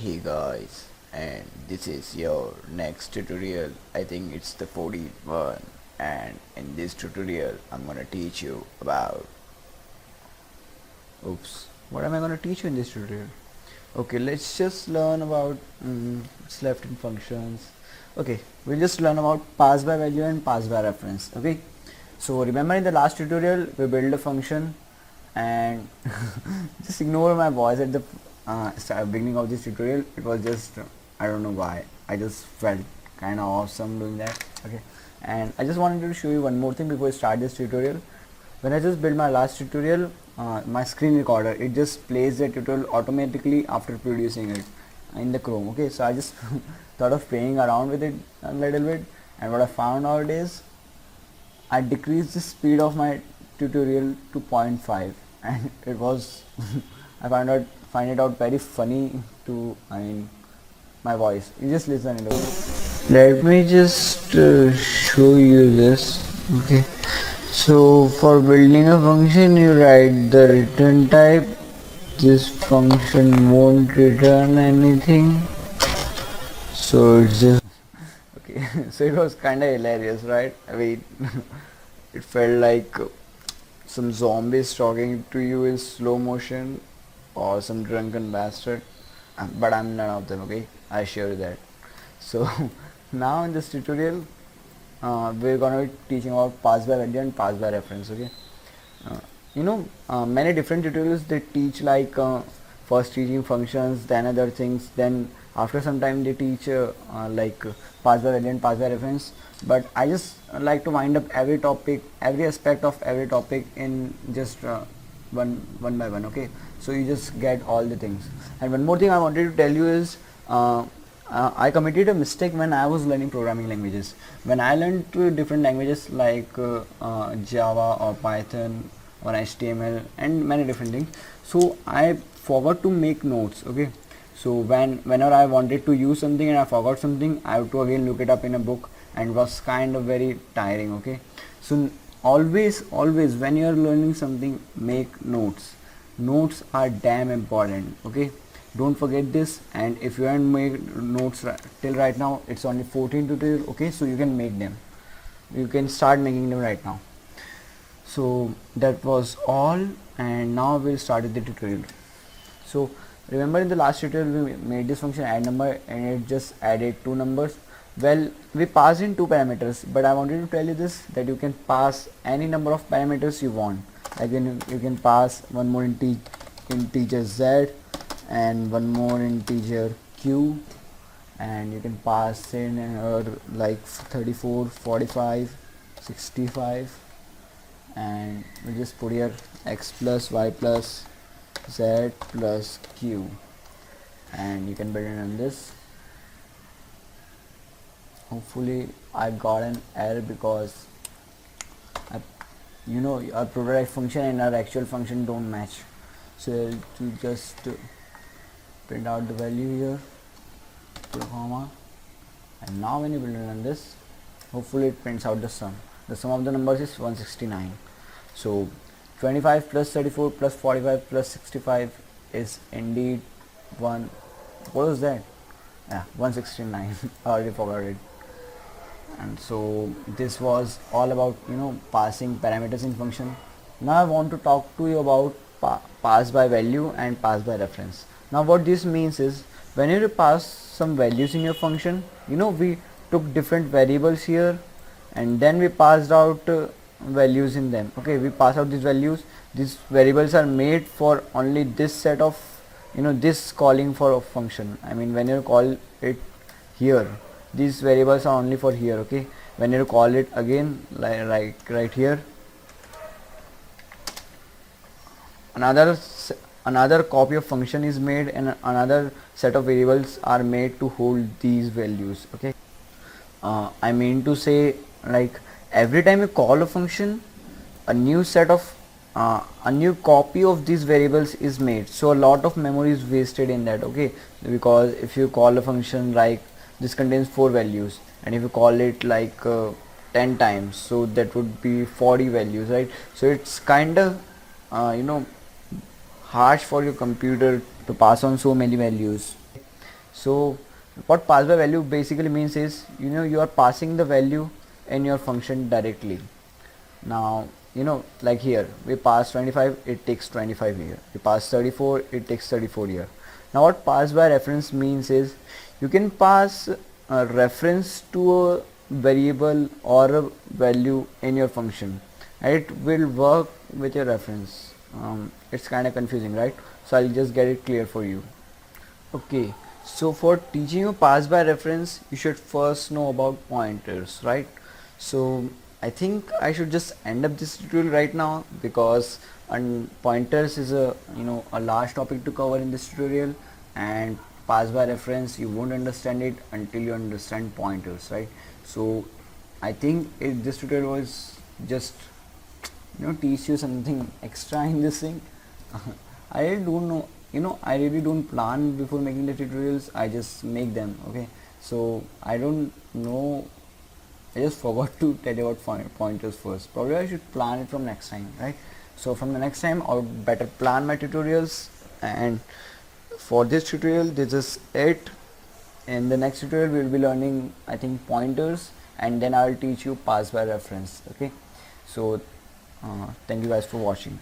Hey guys, and this is your next tutorial. I think it's the 14th one, and in this tutorial I'm gonna teach you about what am I gonna teach you in this tutorial? Okay, let's just learn about it's left in functions. Okay, we'll just learn about pass by value and pass by reference. Okay, so remember in the last tutorial we built a function, and just ignore my voice at the beginning of this tutorial. It was just I don't know why, I just felt kind of awesome doing that. Okay, and I just wanted to show you one more thing before we start this tutorial. When I just built my last tutorial, my screen recorder, it just plays the tutorial automatically after producing it in the Chrome. Okay, so I just thought of playing around with it a little bit, and what I found out is I decreased the speed of my tutorial to 0.5, and it was I find it out very funny to my voice. You just listen it over. Let me just show you this. Okay, so for building a function you write the return type. This function won't return anything, so it's just okay. So it was kind of hilarious, right? I mean it felt like some zombies talking to you in slow motion, or some drunken bastard, but I'm none of them. Okay, I assure you that. So now in this tutorial we're gonna be teaching about pass by value and pass by reference. Okay, many different tutorials they teach like first teaching functions, then other things, then after some time they teach pass by value and pass by reference. But I just like to wind up every topic, every aspect of every topic in just one by one. Okay, so you just get all the things. And one more thing I wanted to tell you is I committed a mistake when I was learning programming languages. When I learned different languages like Java or Python or HTML and many different things, so I forgot to make notes. Okay, so whenever I wanted to use something and I forgot something, I have to again look it up in a book, and it was kind of very tiring. Okay, so always when you are learning something, make notes. Notes are damn important. Okay, don't forget this. And if you haven't made notes till right now, it's only 14 tutorial. Okay, so you can make them, you can start making them right now. So that was all, and now we'll start with the tutorial. So remember in the last tutorial we made this function add number, and it just added two numbers. Well, we passed in two parameters, but I wanted to tell you this, that you can pass any number of parameters you want. Like you can pass one more integer z and one more integer q, and you can pass in like 34, 45, 65, and we just put here x plus y plus z plus q, and you can build it on this. Hopefully I got an error because our prototype function and our actual function don't match. So to just print out the value here, put a comma, and now when you build it on this, hopefully it prints out the sum. The sum of the numbers is 169. So 25 plus 34 plus 45 plus 65 is indeed what was that? Yeah, 169. I already forgot it. And so this was all about passing parameters in function. Now I want to talk to you about pass by value and pass by reference. Now what this means is, when you pass some values in your function, we took different variables here, and then we passed out values in them. Okay, we pass out these values. These variables are made for only this set of this calling for a function. I mean, when you call it here, these variables are only for here. Okay, when you call it again, like right here, another copy of function is made, and another set of variables are made to hold these values. Okay, I mean to say, like every time you call a function, a new copy of these variables is made, so a lot of memory is wasted in that. Okay, because if you call a function like this contains 4 values, and if you call it like 10 times, so that would be 40 values, right? So it's kind of harsh for your computer to pass on so many values. So what pass by value basically means is, you are passing the value in your function directly. Now, like here we pass 25, it takes 25 here. We pass 34, it takes 34 here. Now what pass by reference means is, you can pass a reference to a variable or a value in your function, and it will work with your reference. It's kind of confusing, right? So I'll just get it clear for you. Okay, so for teaching you pass by reference, you should first know about pointers, right? So I think I should just end up this tutorial right now, because pointers is a large topic to cover in this tutorial, and pass by reference you won't understand it until you understand pointers, right? So I think this tutorial was just teach you something extra in this thing. I really don't know, I really don't plan before making the tutorials, I just make them. Okay, so I don't know, I just forgot to tell you about pointers first. Probably I should plan it from next time, right? So from the next time I'll better plan my tutorials. And for this tutorial, this is it. In the next tutorial we'll be learning, I think, pointers, and then I'll teach you pass by reference. Okay, so thank you guys for watching.